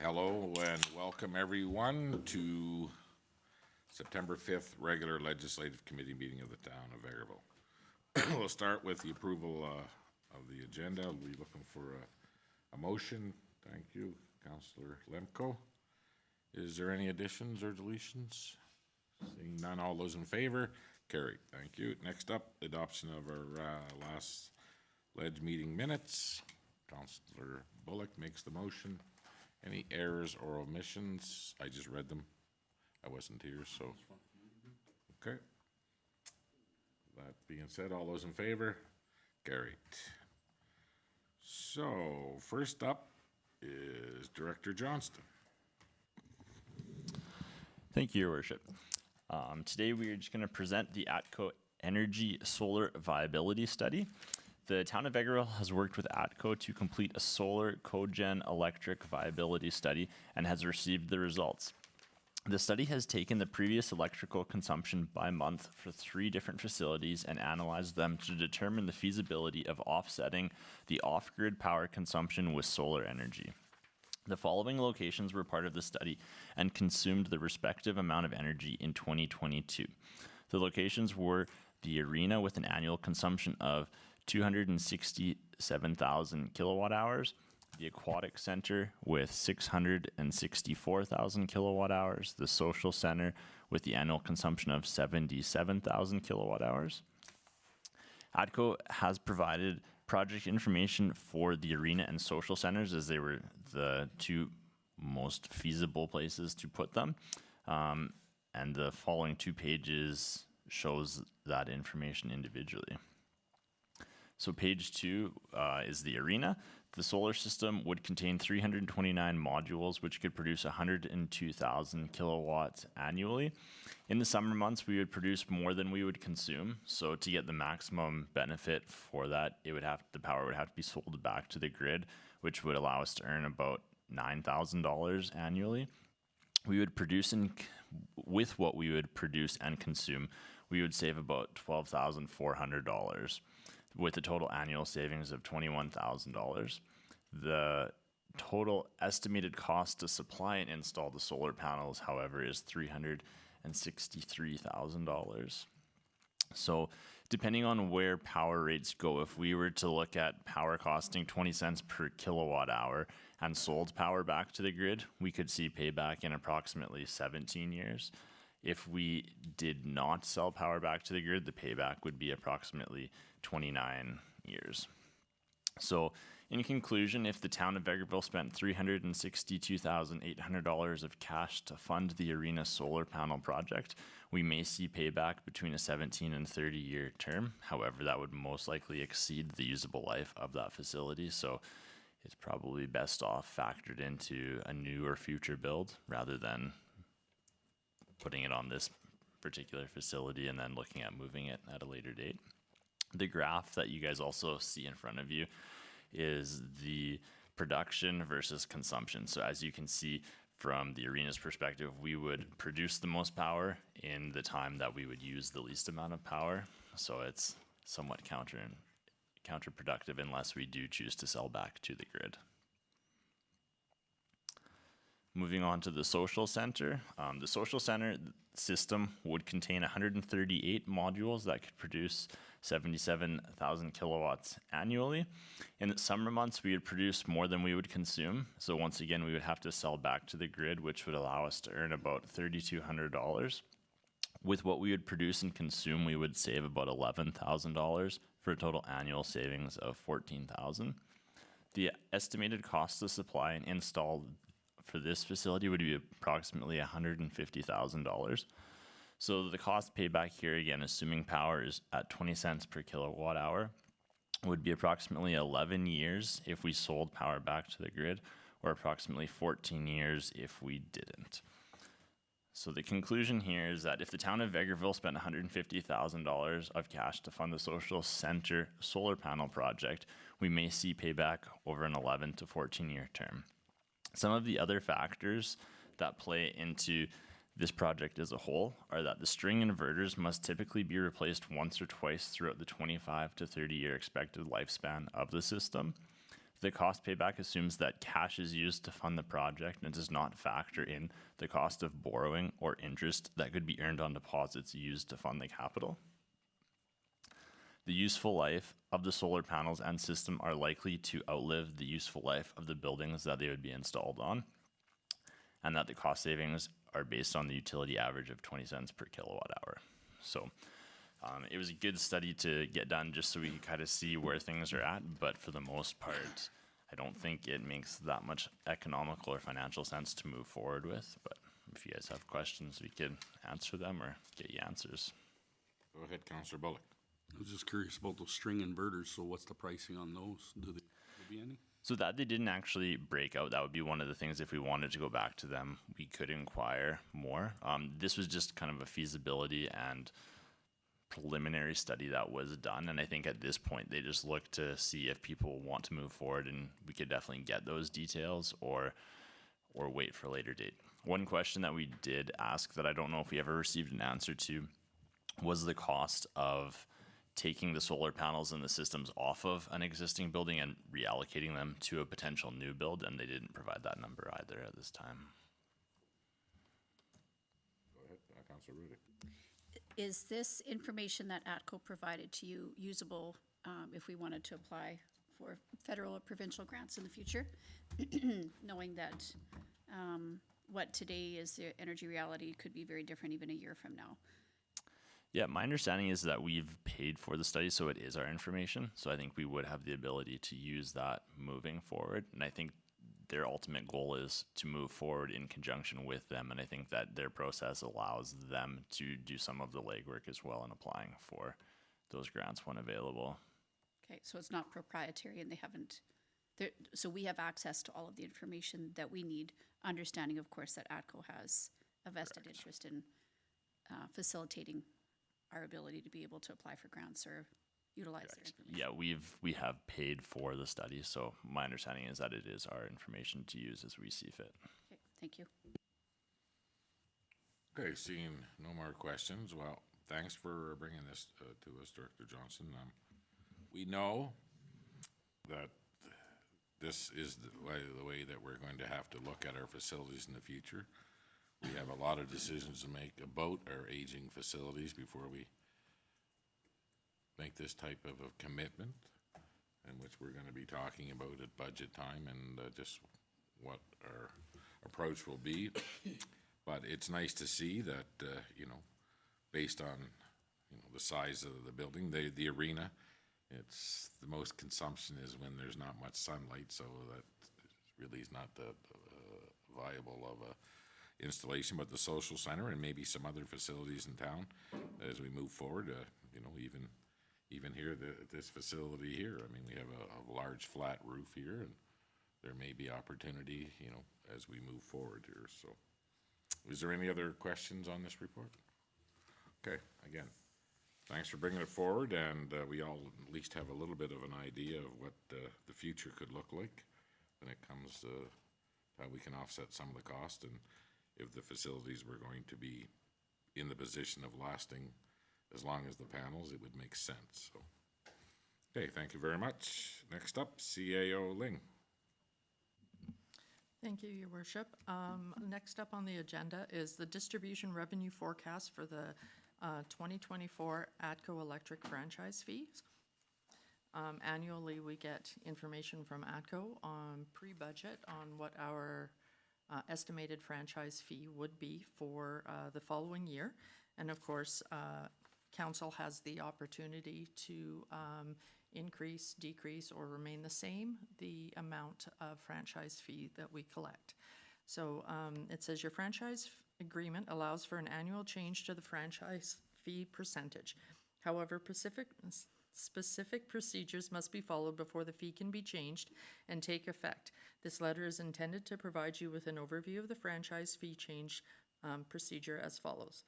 Hello and welcome everyone to September 5th regular Legislative Committee meeting of the town of Vegreville. We'll start with the approval of the agenda. We'll be looking for a motion. Thank you, Councillor Lemko. Is there any additions or deletions? Seeing none, all those in favor? Carried. Thank you. Next up, adoption of our last Ledge meeting minutes. Councillor Bullock makes the motion. Any errors or omissions? I just read them. I wasn't here, so. Okay. That being said, all those in favor? Carried. So, first up is Director Johnston. Thank you, Your Worship. Today we are just going to present the ATCO Energy Solar Viability Study. The town of Vegreville has worked with ATCO to complete a solar cogen electric viability study and has received the results. The study has taken the previous electrical consumption by month for 3 different facilities and analyzed them to determine the feasibility of offsetting the off-grid power consumption with solar energy. The following locations were part of the study and consumed the respective amount of energy in 2022. The locations were the arena with an annual consumption of 267,000 kilowatt hours, the aquatic center with 664,000 kilowatt hours, the social center with the annual consumption of 77,000 kilowatt hours. ATCO has provided project information for the arena and social centers as they were the 2 most feasible places to put them. And the following 2 pages shows that information individually. So page 2 is the arena. The solar system would contain 329 modules, which could produce 102,000 kilowatts annually. In the summer months, we would produce more than we would consume. So to get the maximum benefit for that, the power would have to be sold back to the grid, which would allow us to earn about $9,000 annually. We would produce with what we would produce and consume, we would save about $12,400. with a total annual savings of $21,000. The total estimated cost to supply and install the solar panels, however, is $363,000. So depending on where power rates go, if we were to look at power costing 20 cents per kilowatt hour and sold power back to the grid, we could see payback in approximately 17 years. If we did not sell power back to the grid, the payback would be approximately 29 years. So in conclusion, if the town of Vegreville spent $362,800 of cash to fund the arena solar panel project, we may see payback between a 17 and 30-year term. However, that would most likely exceed the usable life of that facility. So it's probably best off factored into a new or future build rather than putting it on this particular facility and then looking at moving it at a later date. The graph that you guys also see in front of you is the production versus consumption. So as you can see from the arena's perspective, we would produce the most power in the time that we would use the least amount of power. So it's somewhat counterproductive unless we do choose to sell back to the grid. Moving on to the social center. The social center system would contain 138 modules that could produce 77,000 kilowatts annually. In the summer months, we would produce more than we would consume. So once again, we would have to sell back to the grid, which would allow us to earn about $3,200. With what we would produce and consume, we would save about $11,000 for a total annual savings of $14,000. The estimated cost to supply and install for this facility would be approximately $150,000. So the cost payback here, again, assuming power is at 20 cents per kilowatt hour, would be approximately 11 years if we sold power back to the grid, or approximately 14 years if we didn't. So the conclusion here is that if the town of Vegreville spent $150,000 of cash to fund the social center solar panel project, we may see payback over an 11 to 14-year term. Some of the other factors that play into this project as a whole are that the string inverters must typically be replaced once or twice throughout the 25 to 30 year expected lifespan of the system. The cost payback assumes that cash is used to fund the project and does not factor in the cost of borrowing or interest that could be earned on deposits used to fund the capital. The useful life of the solar panels and system are likely to outlive the useful life of the buildings that they would be installed on, and that the cost savings are based on the utility average of 20 cents per kilowatt hour. So it was a good study to get done just so we could kind of see where things are at, but for the most part, I don't think it makes that much economical or financial sense to move forward with. But if you guys have questions, we could answer them or get you answers. Go ahead, Councillor Bullock. I was just curious about those string inverters, so what's the pricing on those? Do there be any? So that they didn't actually break out. That would be one of the things if we wanted to go back to them, we could inquire more. This was just kind of a feasibility and preliminary study that was done. And I think at this point, they just look to see if people want to move forward, and we could definitely get those details or wait for a later date. One question that we did ask that I don't know if we ever received an answer to was the cost of taking the solar panels and the systems off of an existing building and reallocating them to a potential new build, and they didn't provide that number either at this time. Go ahead, Councillor Rudy. Is this information that ATCO provided to you usable if we wanted to apply for federal or provincial grants in the future? Knowing that what today is the energy reality could be very different even a year from now. Yeah, my understanding is that we've paid for the study, so it is our information. So I think we would have the ability to use that moving forward. And I think their ultimate goal is to move forward in conjunction with them. And I think that their process allows them to do some of the legwork as well in applying for those grants when available. Okay, so it's not proprietary and they haven't, so we have access to all of the information that we need, understanding, of course, that ATCO has a vested interest in facilitating our ability to be able to apply for grants or utilize their information. Yeah, we have paid for the study, so my understanding is that it is our information to use as we see fit. Okay, thank you. Okay, seeing no more questions, well, thanks for bringing this to us, Director Johnson. We know that this is the way that we're going to have to look at our facilities in the future. We have a lot of decisions to make about our aging facilities before we make this type of a commitment, in which we're going to be talking about at budget time and just what our approach will be. But it's nice to see that, based on, the size of the building, the arena, it's the most consumption is when there's not much sunlight, so that really is not the viable of a installation, but the social center and maybe some other facilities in town as we move forward, even here, this facility here, I mean, we have a large flat roof here, and there may be opportunity, as we move forward here. So is there any other questions on this report? Okay, again, thanks for bringing it forward, and we all at least have a little bit of an idea of what the future could look like when it comes to how we can offset some of the cost, and if the facilities were going to be in the position of lasting as long as the panels, it would make sense. So, okay, thank you very much. Next up, CAO Ling. Thank you, Your Worship. Next up on the agenda is the distribution revenue forecast for the 2024 ATCO electric franchise fees. Annually, we get information from ATCO on pre-budget on what our estimated franchise fee would be for the following year. And of course, Council has the opportunity to increase, decrease, or remain the same the amount of franchise fee that we collect. So it says your franchise agreement allows for an annual change to the franchise fee percentage. However, specific procedures must be followed before the fee can be changed and take effect. This letter is intended to provide you with an overview of the franchise fee change procedure as follows.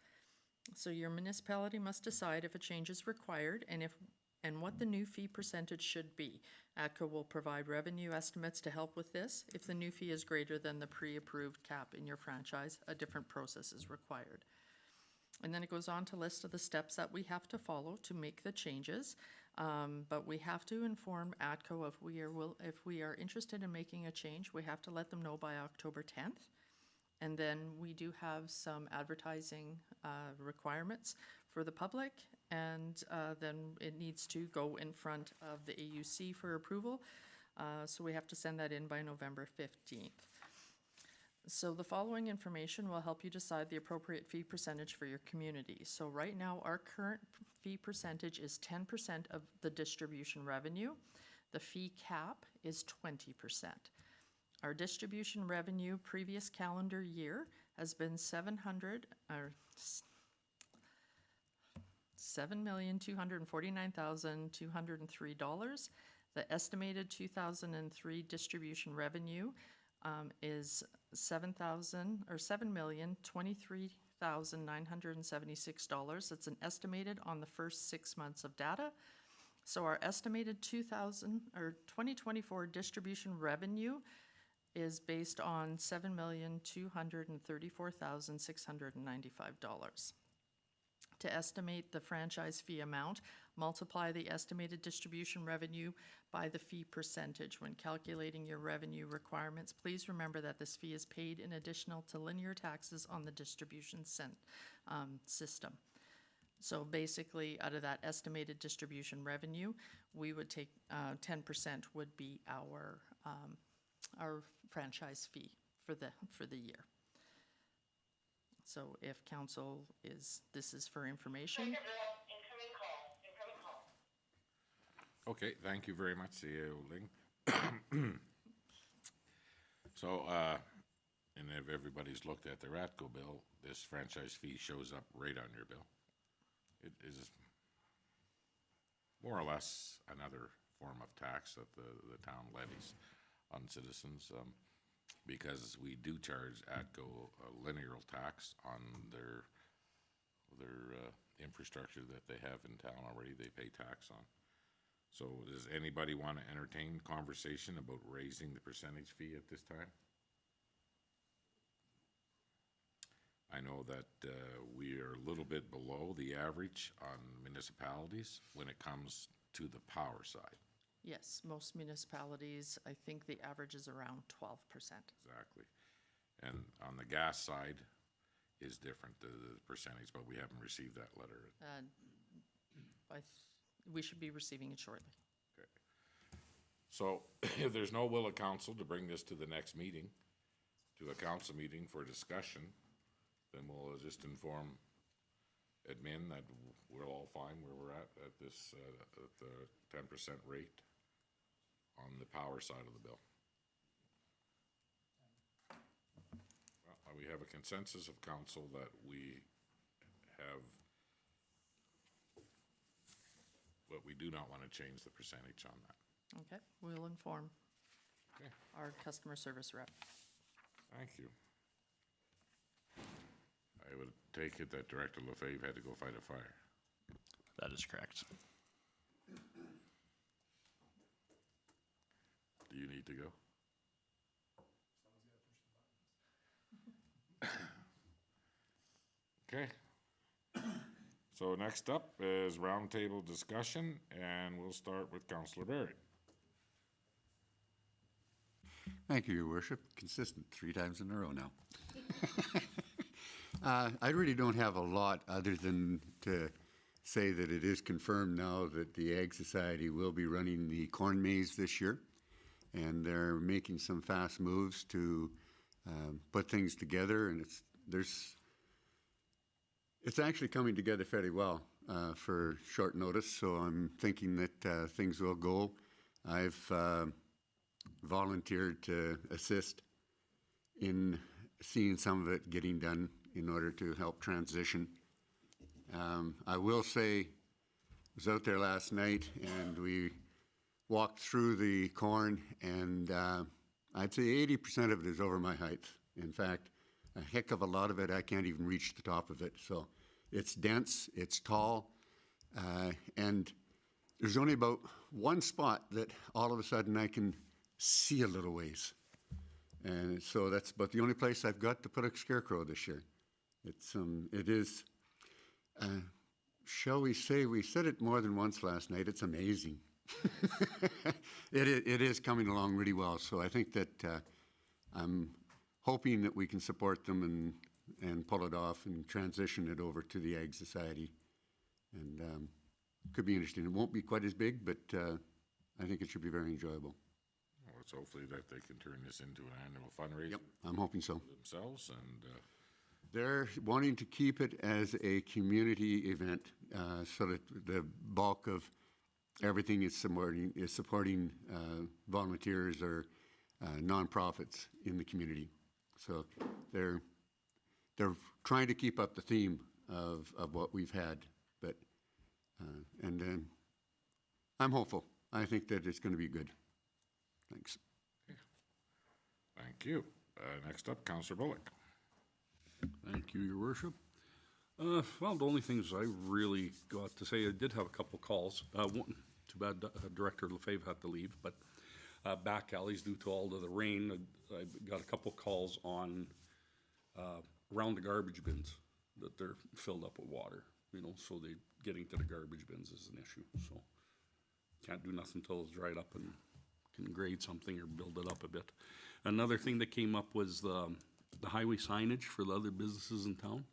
So your municipality must decide if a change is required and what the new fee percentage should be. ATCO will provide revenue estimates to help with this. If the new fee is greater than the pre-approved cap in your franchise, a different process is required. And then it goes on to list of the steps that we have to follow to make the changes. But we have to inform ATCO if we are interested in making a change, we have to let them know by October 10th. And then we do have some advertising requirements for the public, and then it needs to go in front of the AUC for approval. So we have to send that in by November 15th. So the following information will help you decide the appropriate fee percentage for your community. So right now, our current fee percentage is 10% of the distribution revenue. The fee cap is 20%. Our distribution revenue previous calendar year has been $7,249,203. The estimated 2003 distribution revenue is $7,023,976. That's an estimated on the first 6 months of data. So our estimated 2024 distribution revenue is based on $7,234,695. To estimate the franchise fee amount, multiply the estimated distribution revenue by the fee percentage. When calculating your revenue requirements, please remember that this fee is paid in additional to linear taxes on the distribution system. So basically, out of that estimated distribution revenue, we would take 10% would be our franchise fee for the year. So if council this is for information. Incoming call. Okay, thank you very much, CEO Ling. So, and if everybody's looked at their ATCO bill, this franchise fee shows up right on your bill. It is more or less another form of tax that the town levies on citizens, because we do charge ATCO a linear tax on their infrastructure that they have in town already, they pay tax on. So does anybody want to entertain conversation about raising the percentage fee at this time? I know that we are a little bit below the average on municipalities when it comes to the power side. Yes, most municipalities, I think the average is around 12%. Exactly. And on the gas side is different, the percentage, but we haven't received that letter. We should be receiving it shortly. Okay. So if there's no will of council to bring this to the next meeting, to a council meeting for discussion, then we'll just inform admin that we're all fine where we're at this, at the 10% rate on the power side of the bill. Well, we have a consensus of council that we have, but we do not want to change the percentage on that. Okay, we'll inform Okay, our customer service rep. thank you. I would take it that Director Lefebvre had to go fight a fire. That is correct. Do you need to go? Okay. So next up is roundtable discussion, and we'll start with Councillor Barry. Thank you, Your Worship. Consistent 3 times in a row now. I really don't have a lot other than to say that it is confirmed now that the Ag Society will be running the corn maze this year, and they're making some fast moves to put things together, and it's actually coming together fairly well for short notice, so I'm thinking that things will go. I've volunteered to assist in seeing some of it getting done in order to help transition. I will say, I was out there last night and we walked through the corn, and I'd say 80% of it is over my height. In fact, a heck of a lot of it, I can't even reach the top of it. So it's dense, it's tall, and there's only about one spot that all of a sudden I can see a little ways. And so that's about the only place I've got to put a scarecrow this year. It is shall we say, we said it more than once last night, it's amazing. It is coming along really well, so I think that I'm hoping that we can support them and pull it off and transition it over to the Ag Society. And could be interesting. It won't be quite as big, but I think it should be very enjoyable. Well, let's hopefully that they can turn this into an annual fundraiser Yep, I'm hoping so. themselves, and They're wanting to keep it as a community event, so that the bulk of everything is supporting volunteers or nonprofits in the community. So they're trying to keep up the theme of what we've had, but and then I'm hopeful. I think that it's going to be good. Thanks. thank you. Next up, Councillor Bullock. Thank you, Your Worship. Well, the only things I really got to say, I did have a couple calls. One, too bad Director Lefebvre had to leave, but back alleys due to all of the rain, I got a couple calls on around the garbage bins that they're filled up with water, you know, so getting to the garbage bins is an issue, so can't do nothing until it's dried up and can grade something or build it up a bit. Another thing that came up was the highway signage for the other businesses in town.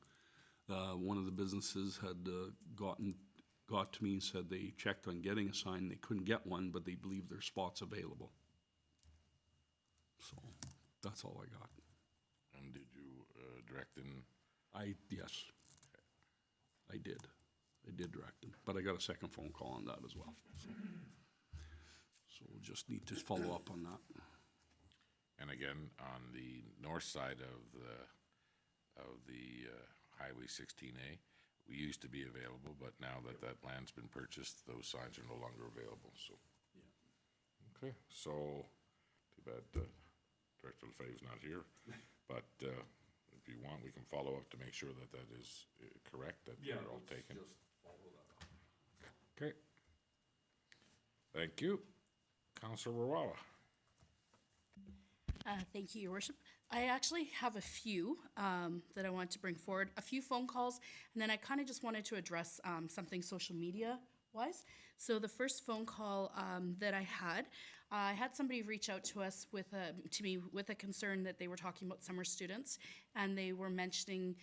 One of the businesses had got to me and said they checked on getting a sign, they couldn't get one, but they believe there's spots available. So, that's all I got. And did you direct them? Yes, I did. I did direct them, but I got a second phone call on that as well. So we'll just need to follow up on that. And again, on the north side of the Highway 16A, we used to be available, but now that land's been purchased, those signs are no longer available, so. Yeah. Okay, so, too bad Director Lefebvre's not here, but if you want, we can follow up to make sure that that is correct, that they're all taken. Just follow that up. Okay. Thank you. Councillor Warwalla. Thank you, Your Worship. I actually have a few that I want to bring forward, a few phone calls, and then I kind of just wanted to address something social media-wise. So the first phone call that I had somebody reach out to us to me with a concern that they were talking about summer students, and they were mentioning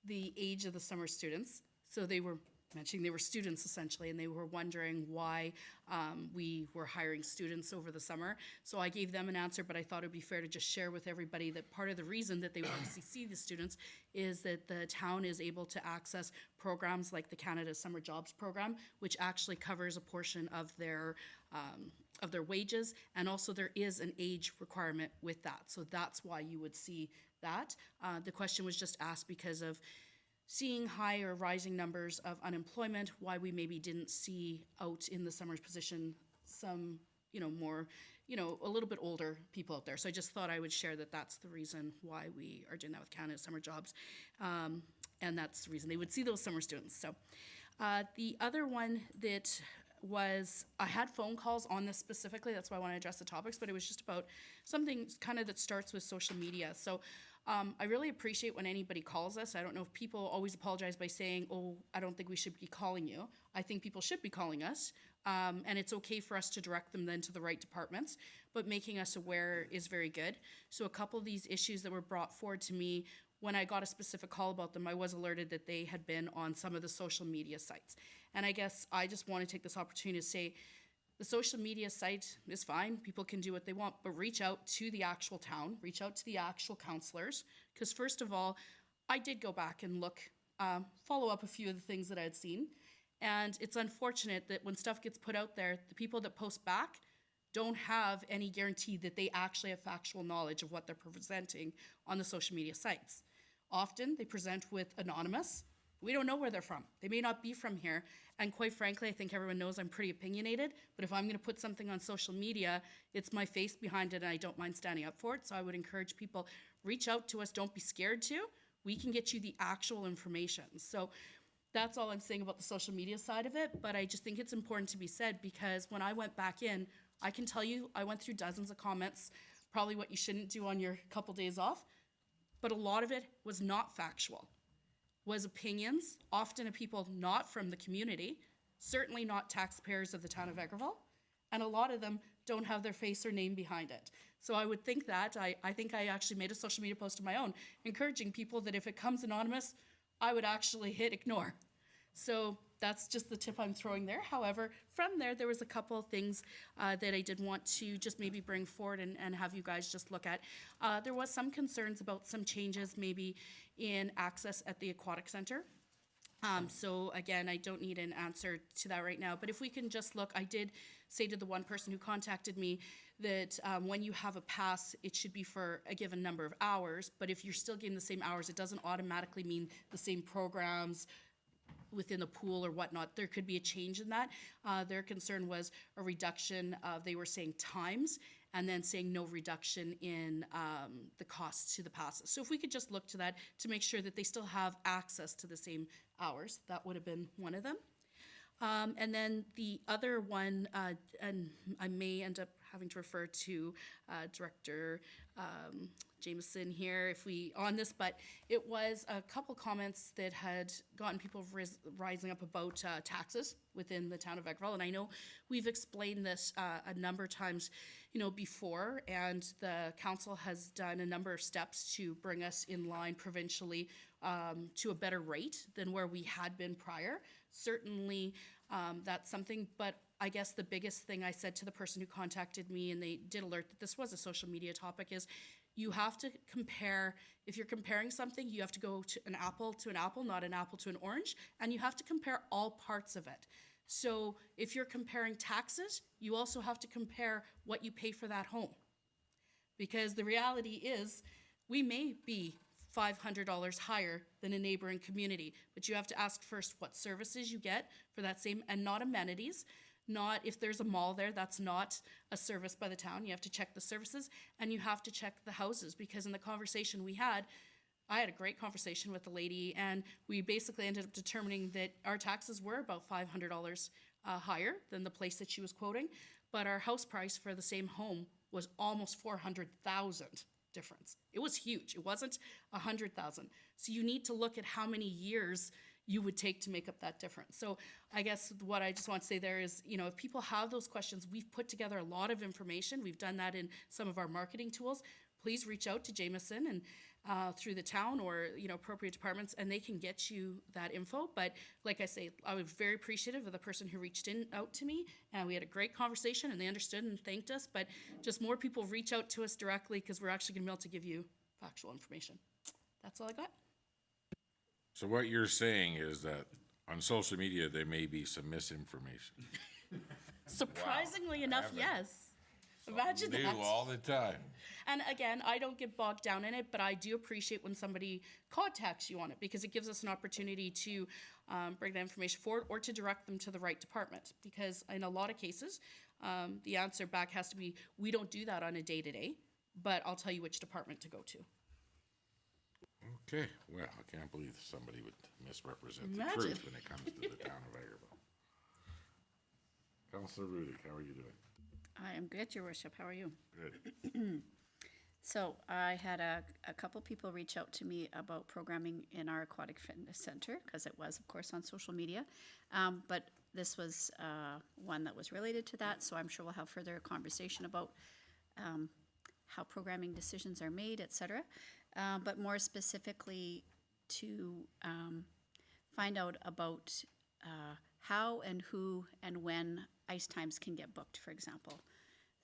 the age of the summer students. So they were mentioning they were students essentially, and they were wondering why we were hiring students over the summer. So I gave them an answer, but I thought it would be fair to just share with everybody that part of the reason that they want to see the students is that the town is able to access programs like the Canada Summer Jobs Program, which actually covers a portion of their wages, and also there is an age requirement with that. So that's why you would see that. The question was just asked because of seeing high or rising numbers of unemployment, why we maybe didn't see out in the summer position some, more, a little bit older people out there. So I just thought I would share that that's the reason why we are doing that with Canada Summer Jobs. And that's the reason they would see those summer students. So the other one that was, I had phone calls on this specifically, that's why I want to address the topics, but it was just about something kind of that starts with social media. So I really appreciate when anybody calls us. I don't know if people always apologize by saying, oh, I don't think we should be calling you. I think people should be calling us, and it's okay for us to direct them then to the right departments, but making us aware is very good. So a couple of these issues that were brought forward to me, when I got a specific call about them, I was alerted that they had been on some of the social media sites. And I guess I just want to take this opportunity to say, the social media site is fine, people can do what they want, but reach out to the actual town, reach out to the actual councillors, because first of all, I did go back and look, follow up a few of the things that I had seen, and it's unfortunate that when stuff gets put out there, the people that post back don't have any guarantee that they actually have factual knowledge of what they're presenting on the social media sites. Often, they present with anonymous. We don't know where they're from. They may not be from here. And quite frankly, I think everyone knows I'm pretty opinionated, but if I'm gonna put something on social media, it's my face behind it and I don't mind standing up for it. So I would encourage people, reach out to us, don't be scared to. We can get you the actual information. So that's all I'm saying about the social media side of it, but I just think it's important to be said because when I went back in, I can tell you, I went through dozens of comments, probably what you shouldn't do on your couple days off, but a lot of it was not factual. was opinions, often of people not from the community, certainly not taxpayers of the town of Vegreville, and a lot of them don't have their face or name behind it. So I would think that, I think I actually made a social media post of my own, encouraging people that if it comes anonymous, I would actually hit ignore. So that's just the tip I'm throwing there. However, from there was a couple of things that I did want to just maybe bring forward and have you guys just look at. There was some concerns about some changes maybe in access at the aquatic center. So again, I don't need an answer to that right now, but if we can just look, I did say to the one person who contacted me that when you have a pass, it should be for a given number of hours, but if you're still getting the same hours, it doesn't automatically mean the same programs within the pool or whatnot. There could be a change in that. Their concern was a reduction of, they were saying times, and then saying no reduction in the costs to the passes. So if we could just look to that to make sure that they still have access to the same hours, that would have been one of them. And then the other one, and I may end up having to refer to Director Jameson here if we on this, but it was a couple comments that had gotten people rising up about taxes within the town of Vegreville. And I know we've explained this a number of times, before, and the council has done a number of steps to bring us in line provincially to a better rate than where we had been prior. Certainly, that's something, but I guess the biggest thing I said to the person who contacted me, and they did alert that this was a social media topic, is you have to compare, if you're comparing something, you have to go to an apple, not an apple to an orange, and you have to compare all parts of it. So if you're comparing taxes, you also have to compare what you pay for that home. Because the reality is, we may be $500 higher than a neighboring community, but you have to ask first what services you get for that same, and not amenities. Not if there's a mall there, that's not a service by the town. You have to check the services, and you have to check the houses, because in the conversation we had, I had a great conversation with the lady, and we basically ended up determining that our taxes were about $500 higher than the place that she was quoting, but our house price for the same home was almost $400,000 difference. It was huge. It wasn't $100,000. So you need to look at how many years you would take to make up that difference. So I guess what I just want to say there is, if people have those questions, we've put together a lot of information. We've done that in some of our marketing tools. Please reach out to Jameson and through the town or, appropriate departments, and they can get you that info. But like I say, I was very appreciative of the person who reached out to me, and we had a great conversation, and they understood and thanked us. But just more people reach out to us directly, because we're actually going to be able to give you factual information. That's all I got. So what you're saying is that on social media, there may be some misinformation. Surprisingly enough, yes. Imagine New that. all the time. And again, I don't get bogged down in it, but I do appreciate when somebody contacts you on it, because it gives us an opportunity to bring that information forward or to direct them to the right department. Because in a lot of cases, the answer back has to be, we don't do that on a day-to-day, but I'll tell you which department to go to. Okay, well, I can't believe somebody would misrepresent the Imagine. truth when it comes to the town of Vegreville. Councillor Rudy, how are you doing? I am good, Your Worship. How are you? Good. So I had a couple people reach out to me about programming in our aquatic fitness center, because it was, of course, on social media. But this was one that was related to that, so I'm sure we'll have further conversation about how programming decisions are made, et cetera. But more specifically to find out about how and who and when ice times can get booked, for example.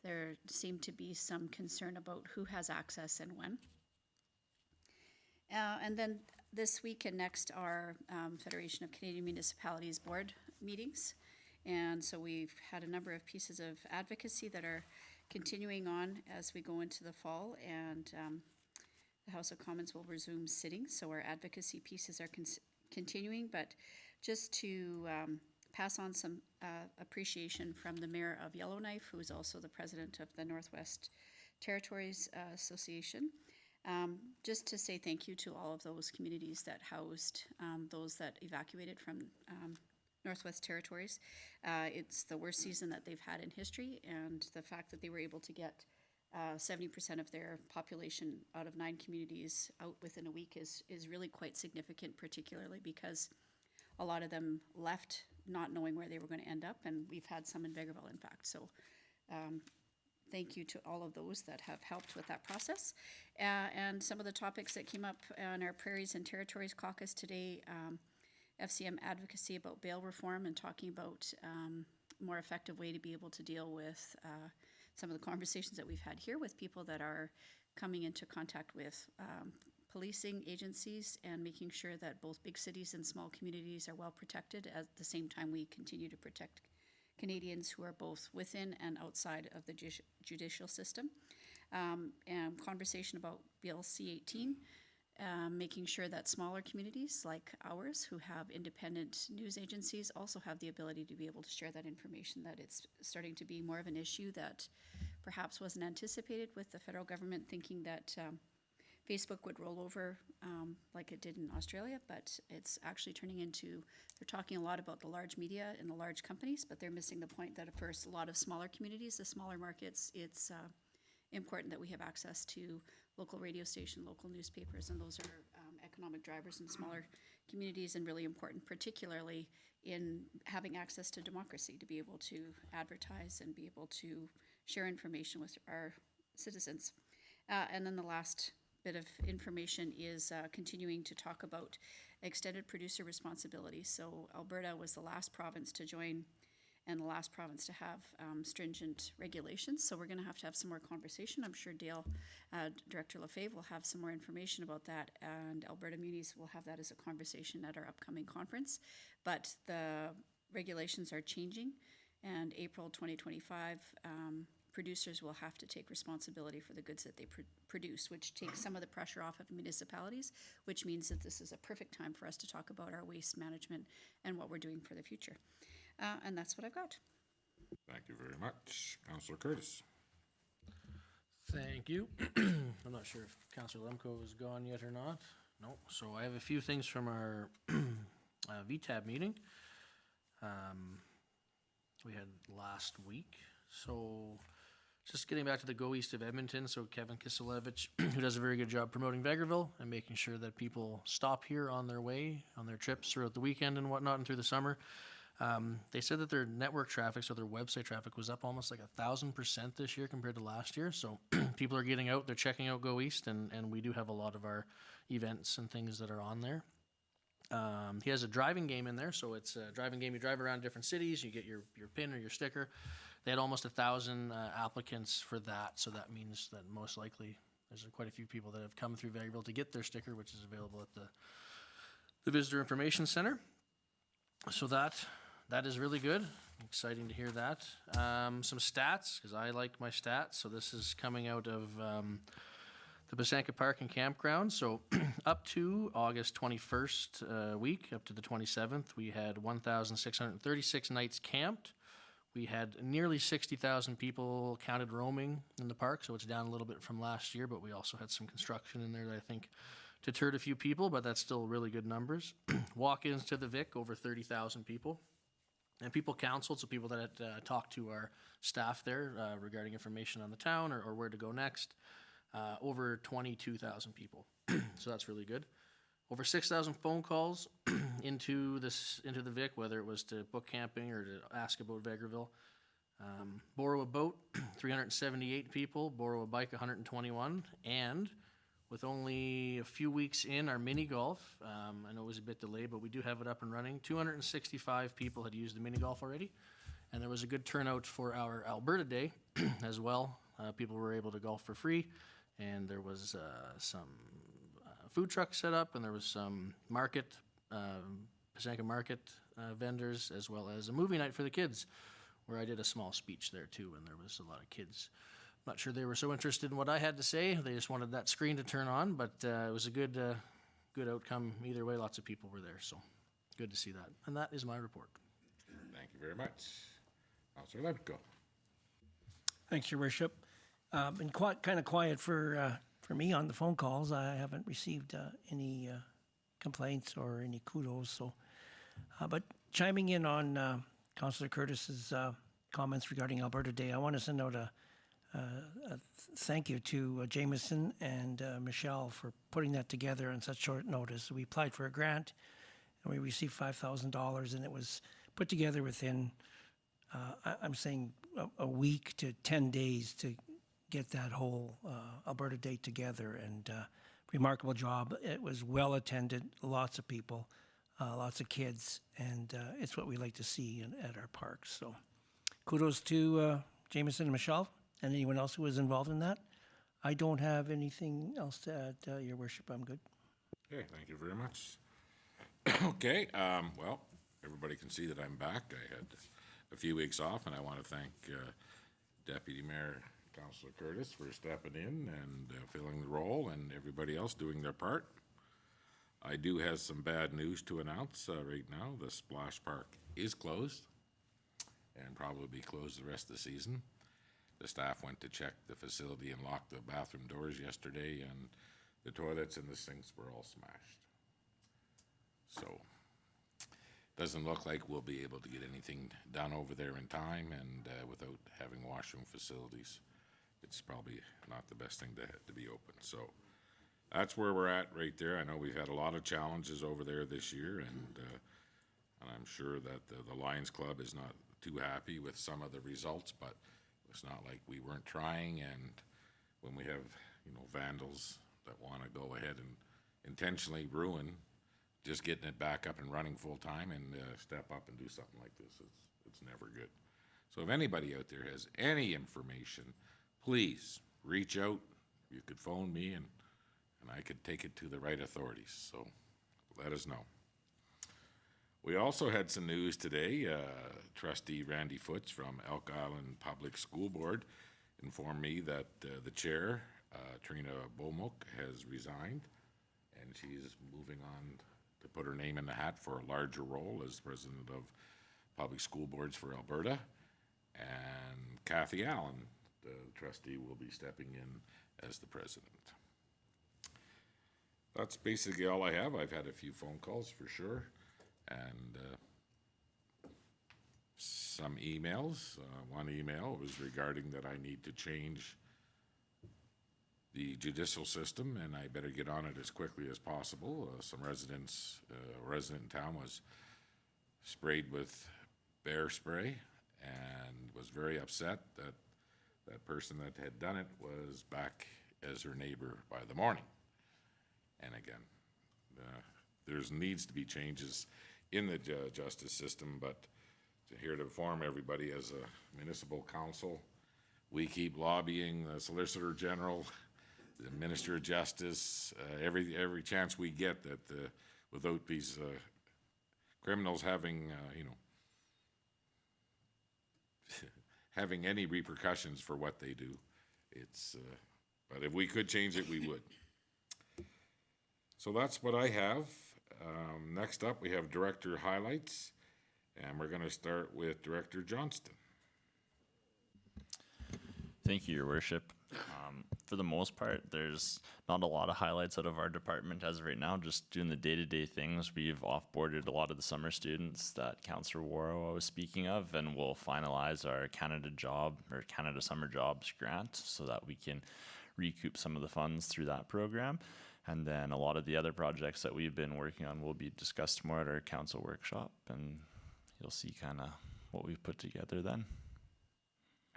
There seemed to be some concern about who has access and when. And then this week and next are Federation of Canadian Municipalities Board meetings. And so we've had a number of pieces of advocacy that are continuing on as we go into the fall, and the House of Commons will resume sitting, so our advocacy pieces are continuing. But just to pass on some appreciation from the Mayor of Yellowknife, who is also the president of the Northwest Territories Association, just to say thank you to all of those communities that housed those that evacuated from Northwest Territories. It's the worst season that they've had in history, and the fact that they were able to get 70% of their population out of 9 communities out within a week is really quite significant, particularly because a lot of them left not knowing where they were going to end up, and we've had some in Vegreville, in fact. So thank you to all of those that have helped with that process. And some of the topics that came up on our Prairies and Territories Caucus today, FCM advocacy about bail reform and talking about more effective way to be able to deal with some of the conversations that we've had here with people that are coming into contact with policing agencies and making sure that both big cities and small communities are well protected at the same time we continue to protect Canadians who are both within and outside of the judicial system. And conversation about Bill C-18, making sure that smaller communities like ours who have independent news agencies also have the ability to be able to share that information, that it's starting to be more of an issue that perhaps wasn't anticipated with the federal government thinking that Facebook would roll over like it did in Australia, but it's actually turning into, they're talking a lot about the large media and the large companies, but they're missing the point that for a lot of smaller communities, the smaller markets, it's important that we have access to local radio station, local newspapers, and those are economic drivers in smaller communities and really important, particularly in having access to democracy, to be able to advertise and be able to share information with our citizens. And then the last bit of information is continuing to talk about extended producer responsibility. So Alberta was the last province to join and the last province to have stringent regulations. So we're going to have some more conversation. I'm sure Dale, Director Lefebvre, will have some more information about that, and Alberta Munis will have that as a conversation at our upcoming conference. But the regulations are changing, and April 2025, producers will have to take responsibility for the goods that they produce, which takes some of the pressure off of municipalities, which means that this is a perfect time for us to talk about our waste management and what we're doing for the future. And that's what I've got. Thank you very much. Councillor Curtis. Thank you. I'm not sure if Councillor Lemko is gone yet or not. No. So I have a few things from our VTAB meeting we had last week. So just getting back to the Go East of Edmonton. So Kevin Kiselevich, who does a very good job promoting Vegreville and making sure that people stop here on their way, on their trips throughout the weekend and whatnot and through the summer. They said that their network traffic, so their website traffic, was up almost like 1,000% this year compared to last year. So people are getting out, they're checking out Go East, and we do have a lot of our events and things that are on there. He has a driving game in there, so it's a driving game. You drive around different cities, you get your pin or your sticker. They had almost 1,000 applicants for that, so that means that most likely there's quite a few people that have come through Vegreville to get their sticker, which is available at the Visitor Information Center. So that is really good. Exciting to hear that. Some stats, because I like my stats. So this is coming out of the Bosanka Park and Campground. So up to August 21st week, up to the 27th, we had 1,636 nights camped. We had nearly 60,000 people counted roaming in the park, so it's down a little bit from last year, but we also had some construction in there that I think deterred a few people, but that's still really good numbers. Walk-ins to the Vic, over 30,000 people. And people counseled, so people that had talked to our staff there regarding information on the town or where to go next, over 22,000 people. So that's really good. Over 6,000 phone calls into the Vic, whether it was to book camping or to ask about Vegreville. Borrow a boat, 378 people. Borrow a bike, 121. And with only a few weeks in, our mini golf, I know it was a bit delayed, but we do have it up and running. 265 people had used the mini golf already, and there was a good turnout for our Alberta Day as well. People were able to golf for free, and there was some food trucks set up, and there was some market, Bosanka Market vendors, as well as a movie night for the kids, where I did a small speech there too, and there was a lot of kids. Not sure they were so interested in what I had to say. They just wanted that screen to turn on, but it was a good outcome either way. Lots of people were there, so good to see that. And that is my report. Thank you very much. Councillor Lemko. Thanks, Your Worship. Been kind of quiet for me on the phone calls. I haven't received any complaints or any kudos. So, but chiming in on Councillor Curtis's comments regarding Alberta Day, I want to send out a thank you to Jameson and Michelle for putting that together on such short notice. We applied for a grant and we received $5,000, and it was put together within, I'm saying, a week to 10 days to get that whole Alberta Day together. And remarkable job. It was well attended, lots of people, lots of kids, and it's what we like to see at our parks. So kudos to Jameson and Michelle and anyone else who was involved in that. I don't have anything else to add, Your Worship. I'm good. Okay, thank you very much. Okay, well, everybody can see that I'm back. I had a few weeks off, and I want to thank Deputy Mayor Councillor Curtis for stepping in and filling the role, and everybody else doing their part. I do have some bad news to announce right now. The Splash Park is closed and probably be closed the rest of the season. The staff went to check the facility and lock the bathroom doors yesterday, and the toilets and the sinks were all smashed. So, doesn't look like we'll be able to get anything done over there in time, and without having washroom facilities, it's probably not the best thing to be open. So, that's where we're at right there. I know we've had a lot of challenges over there this year, and I'm sure that the Lions Club is not too happy with some of the results, but it's not like we weren't trying. And when we have, vandals that want to go ahead and intentionally ruin just getting it back up and running full time and step up and do something like this, it's never good. So if anybody out there has any information, please reach out. You could phone me and I could take it to the right authorities. So let us know. We also had some news today. Trustee Randy Foots from Elk Island Public School Board informed me that the chair, Trina Bomok, has resigned, and she's moving on to put her name in the hat for a larger role as president of Public School Boards for Alberta. And Kathy Allen, the trustee, will be stepping in as the president. That's basically all I have. I've had a few phone calls for sure, and some emails. One email was regarding that I need to change the judicial system, and I better get on it as quickly as possible. Some residents, a resident in town was sprayed with bear spray and was very upset that that person that had done it was back as her neighbor by the morning. And again, there needs to be changes in the justice system, but here to inform everybody, as a municipal council, we keep lobbying the Solicitor General, the Minister of Justice, every chance we get that without these criminals having, having any repercussions for what they do. But if we could change it, we would. So that's what I have. Next up, we have Director Highlights, and we're going to start with Director Johnston. Thank you, Your Worship. For the most part, there's not a lot of highlights out of our department as of right now, just doing the day-to-day things. We've off-boarded a lot of the summer students that Councillor Warrow was speaking of, and we'll finalize our Canada Summer Jobs grant so that we can recoup some of the funds through that program. And then a lot of the other projects that we've been working on will be discussed tomorrow at our council workshop, and you'll see kind of what we've put together then.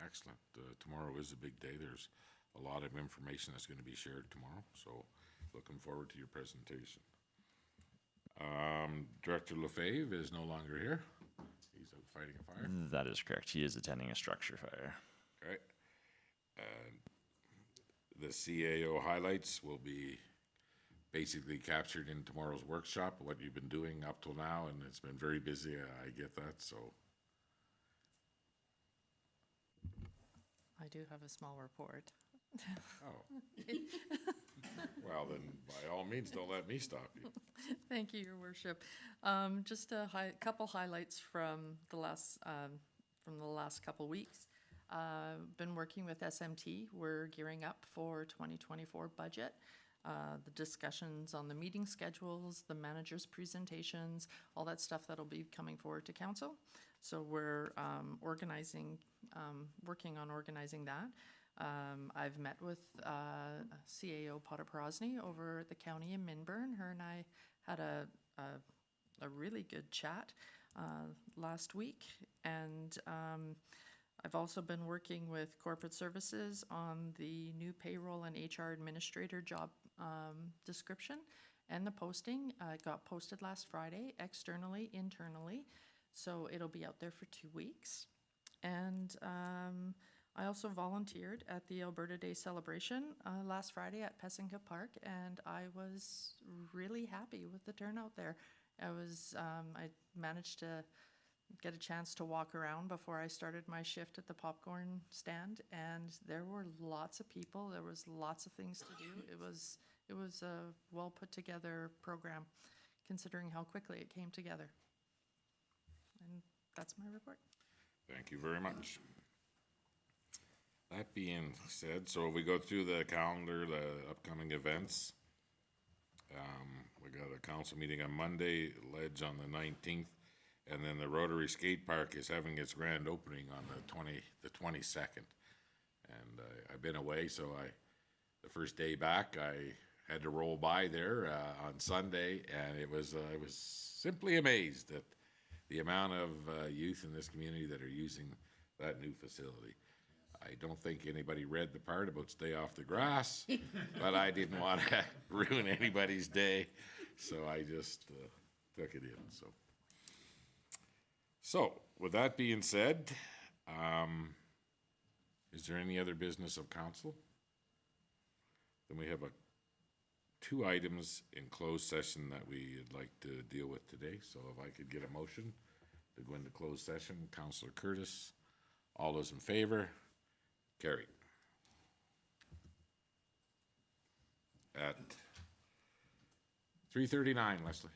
Excellent. Tomorrow is a big day. There's a lot of information that's going to be shared tomorrow, so looking forward to your presentation. Director Lefebvre is no longer here. He's out fighting a fire. That is correct. He is attending a structure fire. Okay. The CAO highlights will be basically captured in tomorrow's workshop, what you've been doing up till now, and it's been very busy. I get that, so. I do have a small report. Oh. Well, then, by all means, don't let me stop you. Thank you, Your Worship. Just a couple highlights from the last couple weeks. Been working with SMT. We're gearing up for 2024 budget. The discussions on the meeting schedules, the manager's presentations, all that stuff that'll be coming forward to council. So we're working on organizing that. I've met with CAO Potoprosny over at the county in Minburn. Her and I had a really good chat last week, and I've also been working with corporate services on the new payroll and HR administrator job description and the posting. It got posted last Friday, externally, internally, so it'll be out there for 2 weeks. And I also volunteered at the Alberta Day celebration last Friday at Pessinka Park, and I was really happy with the turnout there. I managed to get a chance to walk around before I started my shift at the popcorn stand, and there were lots of people. There was lots of things to do. It was a well put together program, considering how quickly it came together. And that's my report. Thank you very much. That being said, so we go through the calendar, the upcoming events. We got a council meeting on Monday, Ledge on the 19th, and then the Rotary Skate Park is having its grand opening on the 22nd. And I've been away, so the first day back, I had to roll by there on Sunday, and I was simply amazed at the amount of youth in this community that are using that new facility. I don't think anybody read the part about stay off the grass, but I didn't want to ruin anybody's day, so I just took it in. So with that being said, is there any other business of council? Then we have 2 items in closed session that we'd like to deal with today. So if I could get a motion to go into closed session, Councillor Curtis, all those in favor? Carried. At 3:39, Leslie.